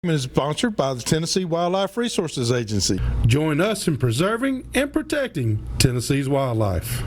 Is sponsored by the Tennessee Wildlife Resources Agency. Join us in preserving and protecting Tennessee's wildlife.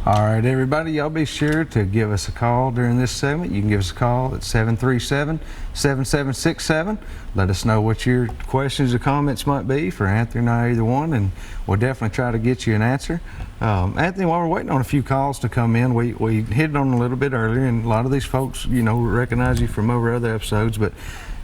All right, everybody, y'all be sure to give us a call during this segment. You can give us a call at 737-7767. Let us know what your questions or comments might be for Anthony and I, either one, and we'll definitely try to get you an answer. Anthony, while we're waiting on a few calls to come in, we hit on a little bit earlier, and a lot of these folks, you know, recognize you from over other episodes, but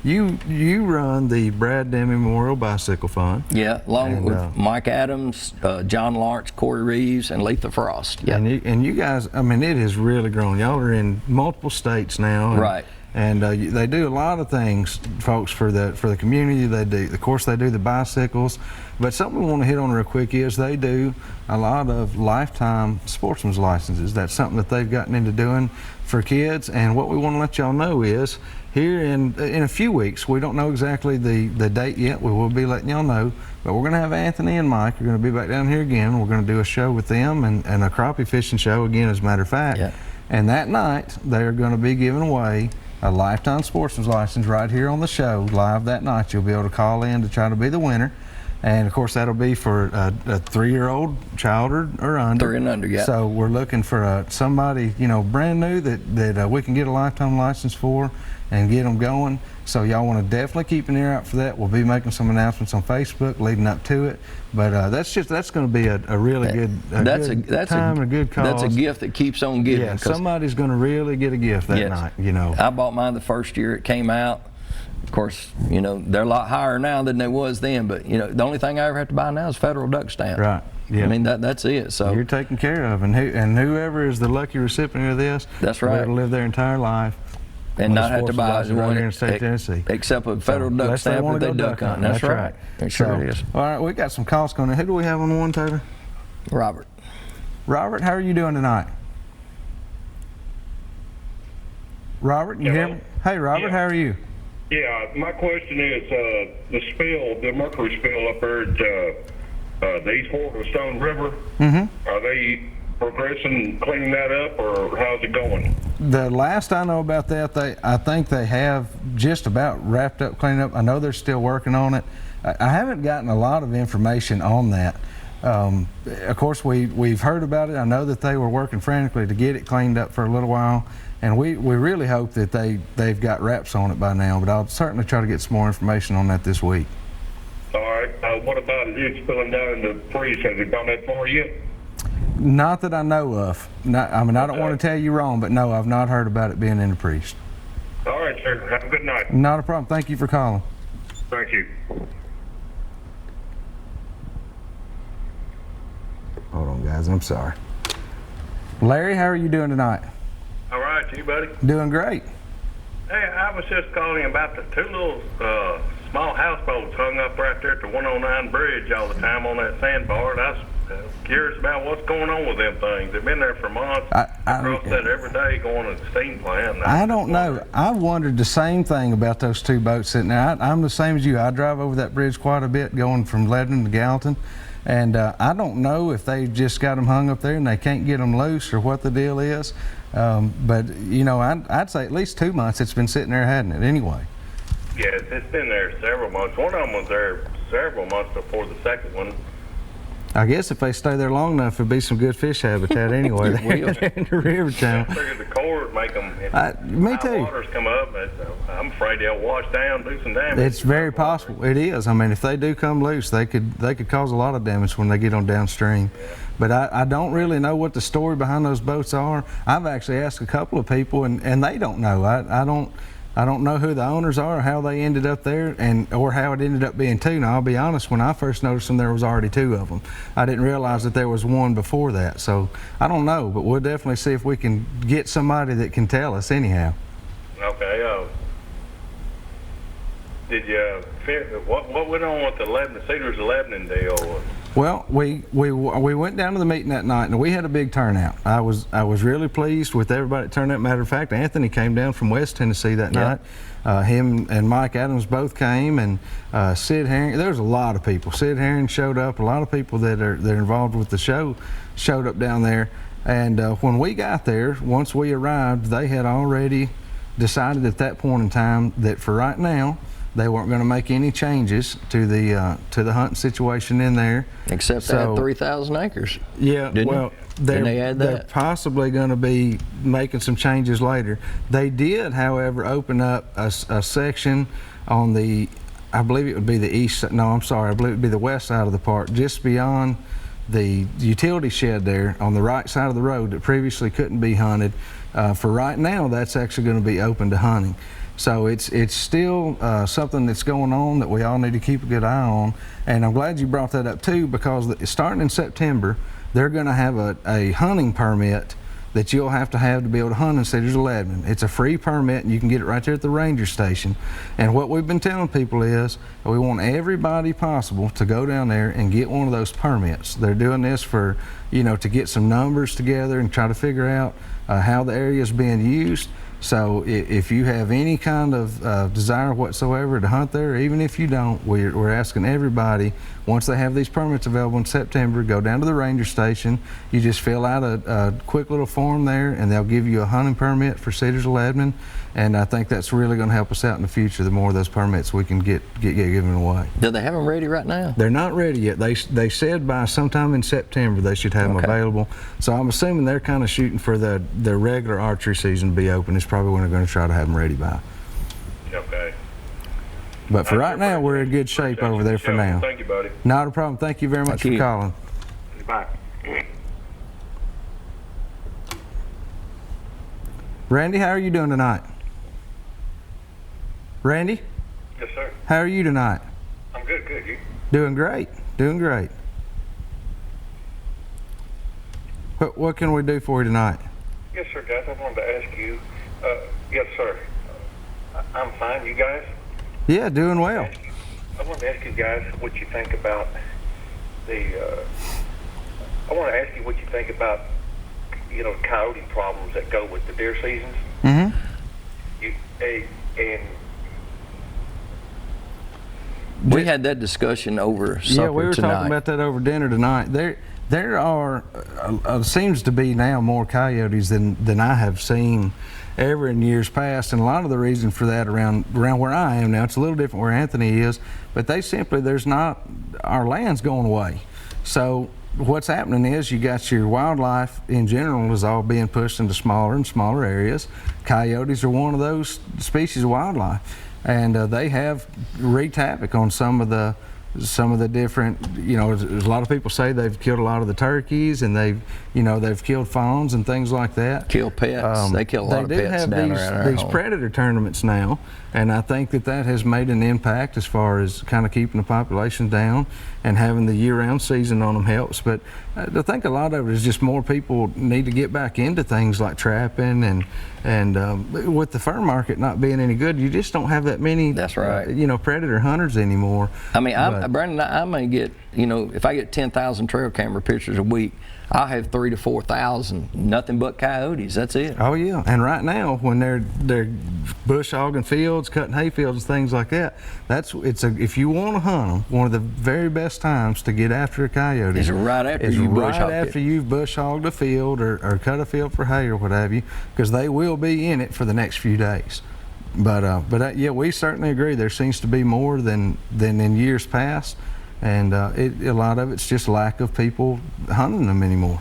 you run the Brad Demme Memorial Bicycle Fund. Yeah, along with Mike Adams, John Lawrence, Corey Reeves, and Letha Frost. Yeah. And you guys, I mean, it has really grown. Y'all are in multiple states now. And, right. And they do a lot of things, folks, for the community. They do, of course, they do the bicycles. But something we want to hit on real quick is they do a lot of lifetime sportsman's licenses. That's something that they've gotten into doing for kids. And what we want to let y'all know is, here in a few weeks, we don't know exactly the date yet. We will be letting y'all know, but we're going to have Anthony and Mike. We're going to be back down here again. We're going to do a show with them and a crappie fishing show again, as a matter of fact. Yeah. And that night, they are going to be giving away a lifetime sportsman's license right here on the show, live that night. You'll be able to call in to try to be the winner. And of course, that'll be for a 3-year-old child or under. 3 and under, yeah. So we're looking for somebody, you know, brand new that we can get a lifetime license for and get them going. So y'all want to definitely keep an ear out for that. We'll be making some announcements on Facebook leading up to it. But that's going to be a really good time and a good cause. That's a gift that keeps on giving. Yeah, somebody's going to really get a gift that night, you know. I bought mine the first year it came out. Of course, you know, they're a lot higher now than they was then, but you know, the only thing I ever have to buy now is federal duck stamp. Right. Yeah. I mean, that's it. So you're taken care of, and whoever is the lucky recipient of this, that's right, will live their entire life and not have to buy one here in state Tennessee, except a federal duck stamp if they duck hunt. That's right. It sure is. All right, we got some calls going in. Who do we have on the one, Taylor? Robert. Robert, how are you doing tonight? Robert, you hear me? Hey, Robert, how are you? Yeah, my question is the mercury spill up there at the East Fork of the Stone River. Mm-hmm. Are they progressing, cleaning that up, or how's it going? The last I know about that, I think they have just about wrapped up cleaning up. I know they're still working on it. I haven't gotten a lot of information on that. Of course, we've heard about it. I know that they were working frantically to get it cleaned up for a little while, and we really hope that they've got wraps on it by now, but I'll certainly try to get some more information on that this week. All right. What about it spilling down in the freeze? Has it gone that far yet? Not that I know of. I mean, I don't want to tell you wrong, but no, I've not heard about it being in the priest. All right, sir. Have a good night. Not a problem. Thank you for calling. Thank you. Hold on, guys. I'm sorry. Larry, how are you doing tonight? All right, you buddy? Doing great. Hey, I was just calling about the 2 little small houseboats hung up right there at the 109 bridge all the time on that sandbar. And I was curious about what's going on with them things. They've been there for months. I cross that every day going to the steam plant. I don't know. I wondered the same thing about those 2 boats sitting there. I'm the same as you. I drive over that bridge quite a bit going from Lebanon to Gallatin. And I don't know if they just got them hung up there and they can't get them loose or what the deal is. But, you know, I'd say at least 2 months it's been sitting there, hadn't it, anyway? Yeah, it's been there several months. One of them was there several months before the second one. I guess if they stay there long enough, it'll be some good fish habitat anyway. There in the river channel. I figured the core would make them. Me too. Waters come up, but I'm afraid they'll wash down, do some damage. It's very possible. It is. I mean, if they do come loose, they could cause a lot of damage when they get on downstream. Yeah. But I don't really know what the story behind those boats are. I've actually asked a couple of people, and they don't know. I don't know who the owners are, or how they ended up there, or how it ended up being 2. Now, I'll be honest, when I first noticed them, there was already 2 of them. I didn't realize that there was one before that. So I don't know, but we'll definitely see if we can get somebody that can tell us anyhow. Okay. Did you what went on with the Cedars of Lebanon deal? Well, we went down to the meeting that night, and we had a big turnout. I was really pleased with everybody that turned out. Matter of fact, Anthony came down from West Tennessee that night. Him and Mike Adams both came, and Sid Herring. There was a lot of people. Sid Herring showed up. A lot of people that are involved with the show showed up down there. And when we got there, once we arrived, they had already decided at that point in time that for right now, they weren't going to make any changes to the hunting situation in there. Except they had 3,000 acres. Yeah, Didn't well, Didn't they add they're that? possibly going to be making some changes later. They did, however, open up a section on the, I believe it would be the east, no, I'm sorry, I believe it would be the west side of the park, just beyond the utility shed there on the right side of the road that previously couldn't be hunted. For right now, that's actually going to be open to hunting. So it's still something that's going on that we all need to keep a good eye on. And I'm glad you brought that up too, because starting in September, they're going to have a hunting permit that you'll have to be able to hunt in Cedars of Lebanon. It's a free permit, and you can get it right there at the ranger station. And what we've been telling people is we want everybody possible to go down there and get one of those permits. They're doing this for, to get some numbers together and try to figure out how the area is being used. So if you have any kind of desire whatsoever to hunt there, even if you don't, we're asking everybody, once they have these permits available in September, go down to the ranger station. You just fill out a quick little form there, and they'll give you a hunting permit for Cedars of Lebanon. And I think that's really going to help us out in the future, the more of those permits we can get given away. Do they have them ready right now? They're not ready yet. They said by sometime in September they should have them available. So I'm assuming they're kind of shooting for the regular archery season to be open. It's probably when they're going to try to have them ready by. Okay. But for right now, we're in good shape over there for now. Thank you, buddy. Not a problem. Thank you very much Thank for you. calling. Bye. Randy, how are you doing tonight? Randy, Yes, sir. how are you tonight? I'm good. You? Doing great. Doing great. What can we do for you tonight? Yes, sir, guys. I wanted to ask you. Yes, sir. I'm fine. You guys? Yeah, doing well. I wanted to ask you guys what you think about the. I want to ask you what you think about, coyote problems that go with the deer seasons. Mm-hmm. And We had that discussion over supper Yeah, we were tonight. talking about that over dinner tonight. There are seems to be now more coyotes than I have seen ever in years past, and a lot of the reason for that around where I am now, it's a little different where Anthony is, but our land's going away. So what's happening is you got your wildlife in general is all being pushed into smaller and smaller areas. Coyotes are one of those species of wildlife, and they have wreaked havoc on some of the different, a lot of people say they've killed a lot of the turkeys, and they've killed fawns and things like that. Kill pets. They kill a lot of pets down around our these home. predator tournaments now, and I think that has made an impact as far as kind of keeping the population down, and having the year-round season on them helps. But I think a lot of it is just more people need to get back into things like trapping, and with the fur market not being any good, you just don't have that many. That's right. Predator hunters anymore. I mean, Brandon, I may get, if I get 10,000 trail camera pictures a week, I'll have 3,000 to 4,000, nothing but coyotes. That's it. Oh yeah, and right now when they're bush hogging fields, cutting hay fields, things like that, if you want to hunt them, one of the very best times to get after a coyote Is right after you bush hog it. you've bush hogged a field or cut a field for hay or what have you, because they will be in it for the next few days. But yeah, we certainly agree. There seems to be more than in years past, and a lot of it's just lack of people hunting them anymore.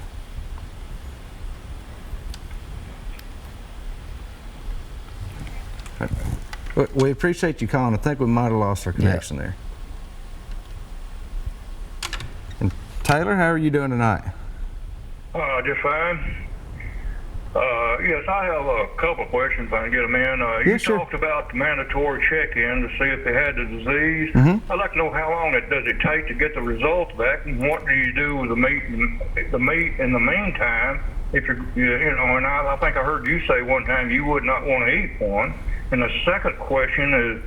We appreciate you calling. I think we might have lost our connection there. And Taylor, how are you doing tonight? just fine. Yes, I have a couple of questions if I can get them in. You Yes, sure. talked about the mandatory check-in to see if they had the disease. Mm-hmm. I'd like to know how long does it take to get the results back, and what do you do with the meat in the meantime? If and I think I heard you say one time you would not want to eat one. And the second question is,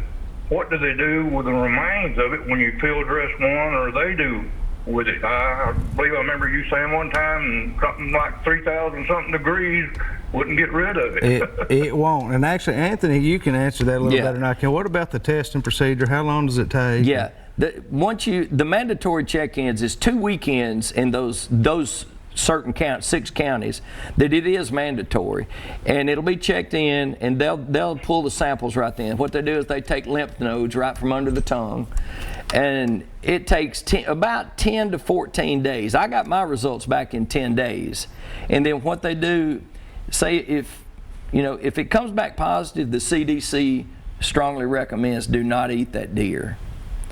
what do they do with the remains of it when you field dress one, or they do with it? I believe I remember you saying one time something like 3,000 something degrees wouldn't get rid of it. It won't. And actually, Anthony, you can answer that a little better than I can. What about the testing procedure? How long does it take? Yeah, the mandatory check-ins is 2 weekends, and those certain 6 counties that it is mandatory, and it'll be checked in, and they'll pull the samples right then. What they do is they take lymph nodes right from under the tongue, and it takes about 10 to 14 days. I got my results back in 10 days, and then what they do, say if it comes back positive, the CDC strongly recommends do not eat that deer.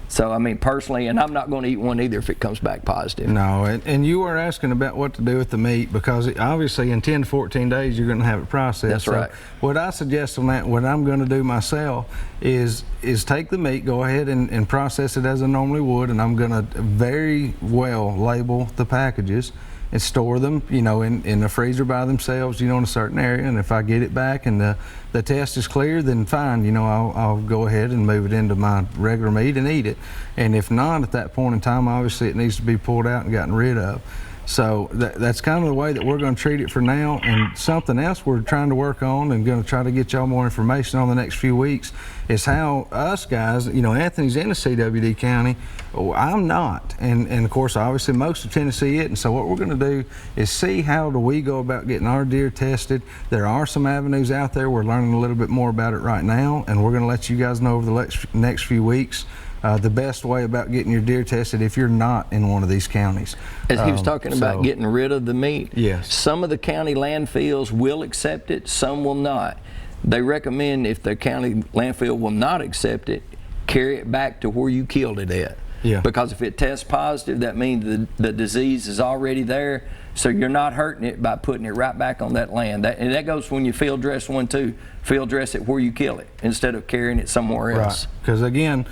So, I mean, personally, and I'm not going to eat one either if it comes back positive. No, and you were asking about what to do with the meat, because obviously in 10 to 14 days you're going to have it processed. That's right. What I suggest on that, what I'm going to do myself is take the meat, go ahead and process it as I normally would, and I'm going to very well label the packages and store them, in the freezer by themselves, in a certain area. And if I get it back and the test is clear, then fine, I'll go ahead and move it into my regular meat and eat it. And if not, at that point in time, obviously it needs to be pulled out and gotten rid of. So that's kind of the way that we're going to treat it for now. And something else we're trying to work on and going to try to get y'all more information on the next few weeks is how us guys, Anthony's in the CWD county, I'm not. And of course, obviously most of Tennessee isn't. So what we're going to do is see how do we go about getting our deer tested. There are some avenues out there. We're learning a little bit more about it right now, and we're going to let you guys know over the next few weeks the best way about getting your deer tested if you're not in one of these counties. As he was talking about getting rid of the meat, yes. Some of the county landfills will accept it, some will not. They recommend if the county landfill will not accept it, carry it back to where you killed it at. Yeah. Because if it tests positive, that means the disease is already there, so you're not hurting it by putting it right back on that land. And that goes when you field dress one too. Field dress it where you kill it instead of carrying it somewhere else. Right, because again,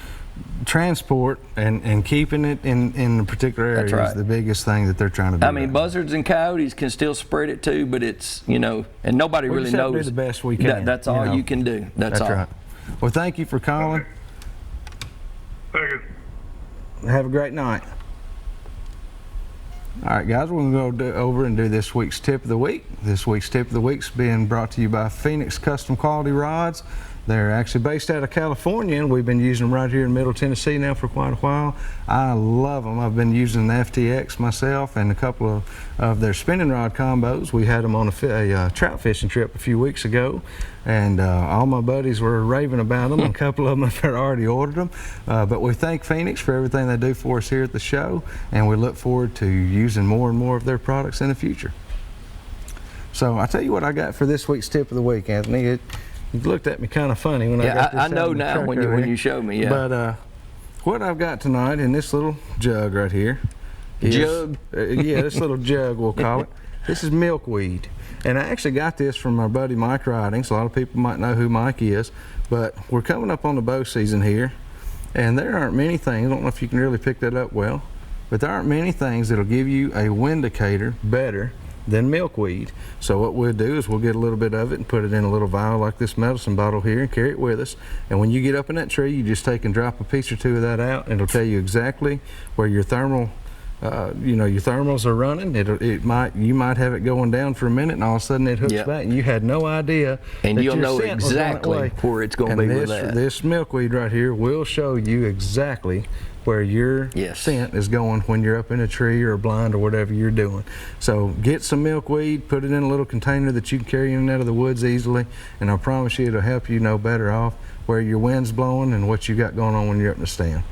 transport and keeping it in a particular area is the biggest thing that they're trying to do. I mean, buzzards and coyotes can still spread it too, but it's, and nobody really knows. We do the best we can. That's all you can do. That's all. Right. Well, thank you for calling. Thank you. Have a great night. All right, guys, we're going to go over and do this week's tip of the week. This week's tip of the week's being brought to you by Phoenix Custom Quality Rods. They're actually based out of California, and we've been using them right here in Middle Tennessee now for quite a while. I love them. I've been using the FTX myself and a couple of their spinning rod combos. We had them on a trout fishing trip a few weeks ago, and all my buddies were raving about them. A couple of them have already ordered them. But we thank Phoenix for everything they do for us here at the show, and we look forward to using more and more of their products in the future. So I tell you what I got for this week's tip of the week, Anthony. You looked at me kind of funny when I got this I know now when you showed me, yeah. But what I've got tonight in this little jug right here is, yeah, this little jug we'll call it. This is milkweed. And I actually got this from my buddy Mike Ridings. A lot of people might know who Mike is, but we're coming up on the bow season here, and there aren't many things, I don't know if you can really pick that up well, but there aren't many things that'll give you a windicator better than milkweed. So what we'll do is we'll get a little bit of it and put it in a little vial like this medicine bottle here and carry it with us. And when you get up in that tree, you just take and drop a piece or two of that out, and it'll tell you exactly where your thermal, your thermals are running. You might have it going down for a minute, and all of a sudden it hooks back, and you had no idea. And that you'll your know scent was exactly where it's going to be with that. This milkweed right here will show you exactly where your scent is going when you're up in a tree or a blind or whatever you're doing. So get some milkweed, put it in a little container that you can carry in and out of the woods easily, and I promise you it'll help you know better off where your wind's blowing and what you got going on when you're up in the stand.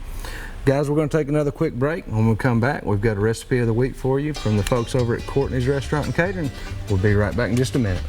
Guys, we're going to take another quick break. When we come back, we've got a recipe of the week for you from the folks over at Courtney's Restaurant and Catering. We'll be right back in just a minute.